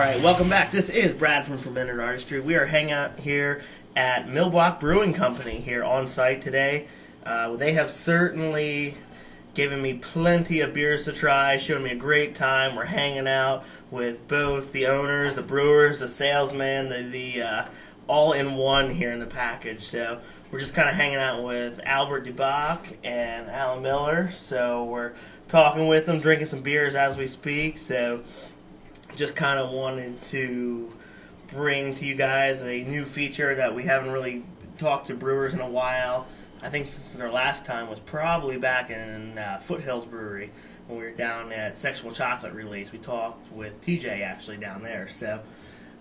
right, welcome back. This is Brad from Fermented Artistry. We are hanging out here at MillBock Brewing Company here on site today. They have certainly given me plenty of beers to try, showing me a great time. We're hanging out with both the owners, the brewers, the salesman, the all-in-one here in the package. So we're just kind of hanging out with Albert DeBock and Alan Miller. So we're talking with them, drinking some beers as we speak. So just kind of wanted to bring to you guys a new feature that we haven't really talked to brewers in a while. I think since our last time was probably back in Foothills Brewery when we were down at Sexual Chocolate Release. We talked with TJ actually down there. So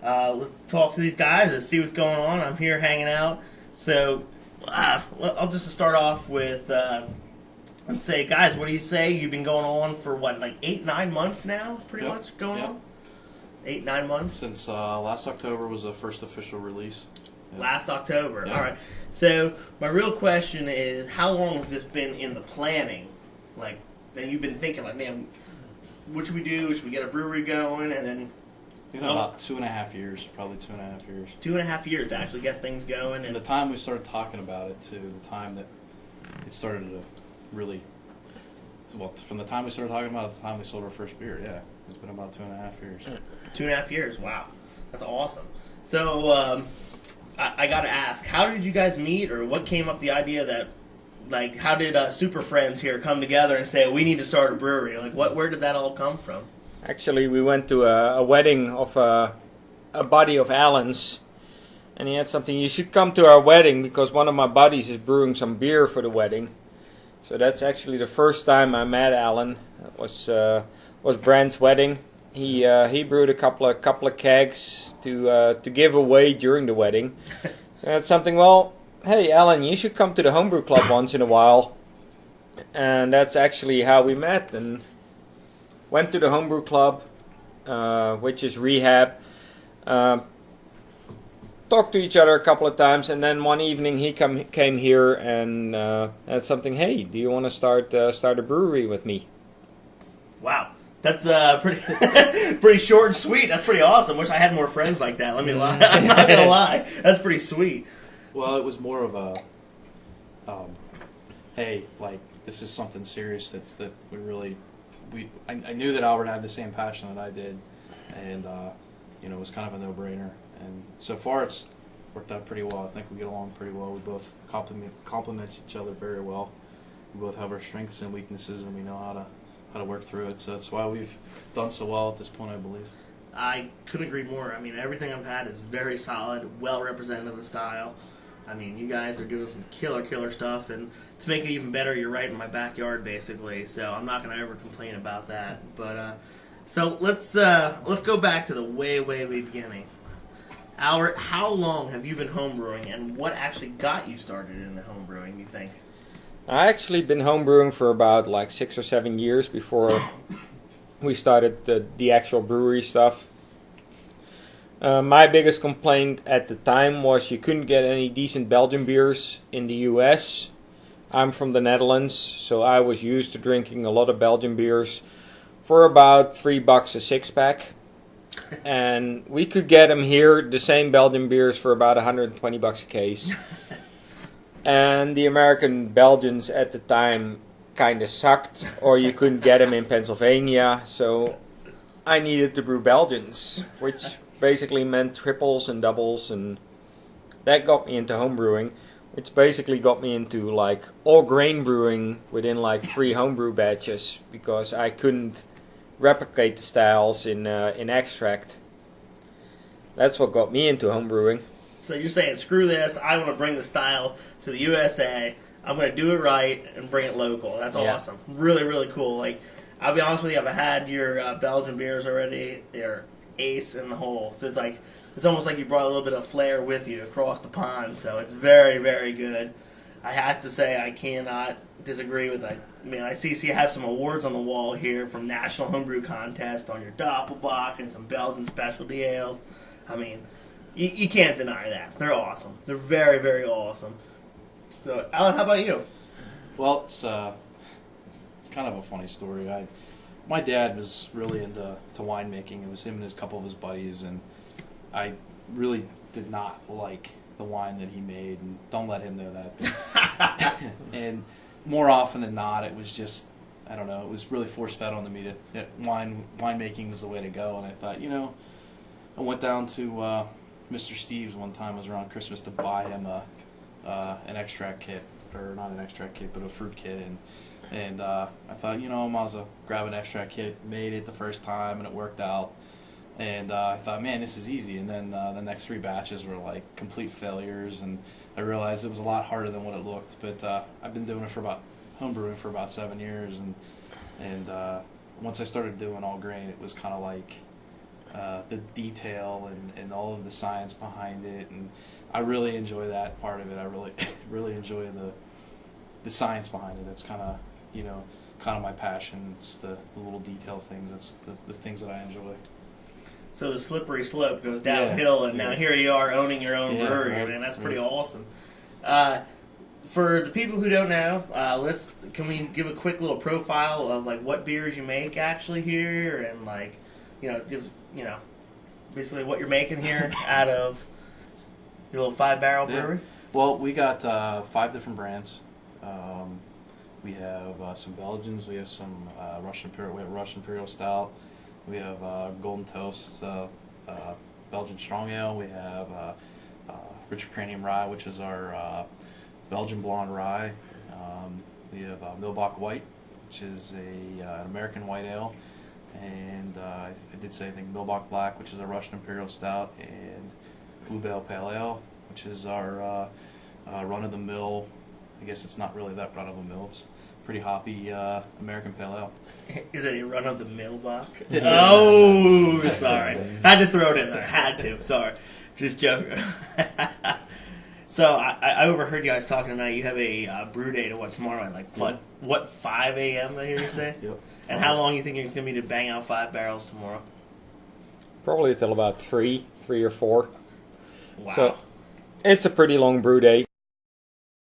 let's talk to these guys. Let's see what's going on. I'm here hanging out. So I'll just start off with let's say, guys, what do you say? You've been going on for what, like 8-9 months now? Pretty much going on? 8-9 months? Since last October was the first official release. Yeah. Last October. Yeah. All right. So my real question is, how long has this been in the planning? Like, that you've been thinking, like, man, what should we do? Should we get a brewery going? And then, about 2.5 years, probably 2.5 years. 2.5 years to actually get things going. From the time we started talking about it to the time that it started to really, well, from the time we started talking about it to the time we sold our first beer, yeah. It's been about 2.5 years. 2.5 years, wow. That's awesome. So, I got to ask, how did you guys meet, or what came up the idea that, like, how did Super Friends here come together and say, we need to start a brewery? Like, where did that all come from? Actually, we went to a wedding of a buddy of Alan's, and he had something, you should come to our wedding because one of my buddies is brewing some beer for the wedding. So that's actually the first time I met Alan. It was Brand's wedding. He brewed a couple of kegs to give away during the wedding. So that's something. Well, hey Alan, you should come to the homebrew club once in a while. And that's actually how we met. And went to the homebrew club, which is Rehab. Talked to each other a couple of times, and then one evening he came here and had something. Hey, do you want to start a brewery with me? Wow. That's pretty short and sweet. That's pretty awesome. Wish I had more friends like that. Let me lie. I'm not going to lie. That's pretty sweet. Well, it was more of a, hey, like, this is something serious that we really, I knew that Albert had the same passion that I did, and, it was kind of a no-brainer. And so far it's worked out pretty well. I think we get along pretty well. We both complement each other very well. We both have our strengths and weaknesses, and we know how to work through it. So that's why we've done so well at this point, I believe. I couldn't agree more. I mean, everything I've had is very solid, well represented of the style. I mean, you guys are doing some killer stuff, and to make it even better, you're right in my backyard, basically. So I'm not going to ever complain about that. But so let's go back to the way beginning. Albert, how long have you been homebrewing, and what actually got you started in the homebrewing, you think? I actually been homebrewing for about like 6 or 7 years before we started the actual brewery stuff. My biggest complaint at the time was you couldn't get any decent Belgian beers in the US. I'm from the Netherlands, so I was used to drinking a lot of Belgian beers for about $3 a 6-pack. And we could get them here, the same Belgian beers, for about $120 a case. And the American Belgians at the time kind of sucked, or you couldn't get them in Pennsylvania. So I needed to brew Belgians, which basically meant triples and doubles, and that got me into homebrewing, which basically got me into like all grain brewing within like 3 homebrew batches, because I couldn't replicate the styles in extract. That's what got me into homebrewing. So you're saying, screw this, I want to bring the style to the USA, I'm going to do it right and bring it local. That's awesome. Really cool. Like, I'll be honest with you, I've had your Belgian beers already. They're ace in the hole. So it's almost like you brought a little bit of flair with you across the pond. So it's very good. I have to say, I cannot disagree with that. I mean, I see you have some awards on the wall here from National Homebrew Contest on your Doppelbock and some Belgian specialty ales. I mean, you can't deny that. They're awesome. They're very awesome. So, Alan, how about you? Well, it's kind of a funny story. my dad was really into winemaking. It was him and a couple of his buddies, and I really did not like the wine that he made, and don't let him know that. And more often than not, it was just, I don't know, it was really force-fed onto me that winemaking was the way to go. And I thought, I went down to Mr. Steve's one time. It was around Christmas to buy him an extract kit, or not an extract kit, but a fruit kit. And I thought, I might as well grab an extract kit. Made it the first time, and it worked out. And I thought, man, this is easy. And then the next 3 batches were like complete failures, and I realized it was a lot harder than what it looked. But I've been doing it homebrewing for about 7 years, and once I started doing all grain, it was kind of like the detail and all of the science behind it, and I really enjoy that part of it. I really really enjoy the science behind it. That's kind of my passion. It's the little detail things. That's the things that I enjoy. So the slippery slope goes downhill, and now here you are owning your own brewery, right, man. That's pretty awesome. For the people who don't know, can we give a quick little profile of like what beers you make actually here, and like, basically what you're making here out of your little 5-barrel brewery? Well, we got 5 different brands. We have some Belgians. We have some Russian Imperial. We have Russian Imperial Stout. We have Golden Toast, Belgian Strong Ale. We have Richard Cranium Rye, which is our Belgian Blonde Rye. We have MillBock White, which is an American White Ale. And I did say, I think, MillBock Black, which is a Russian Imperial Stout. And Blue Bale Pale Ale, which is our run-of-the-mill. I guess it's not really that run-of-the-mill. It's pretty hoppy American Pale Ale. Is it a run-of-the-mill Bach? Oh, sorry. Had to throw it in there. Had to. Sorry. Just joking. So I overheard you guys talking tonight. You have a brew day to tomorrow at what 5 a.m. I hear you say? Yep. And how long you think it's going to be to bang out 5 barrels tomorrow? Probably till about 3 or 4. Wow. So it's a pretty long brew day.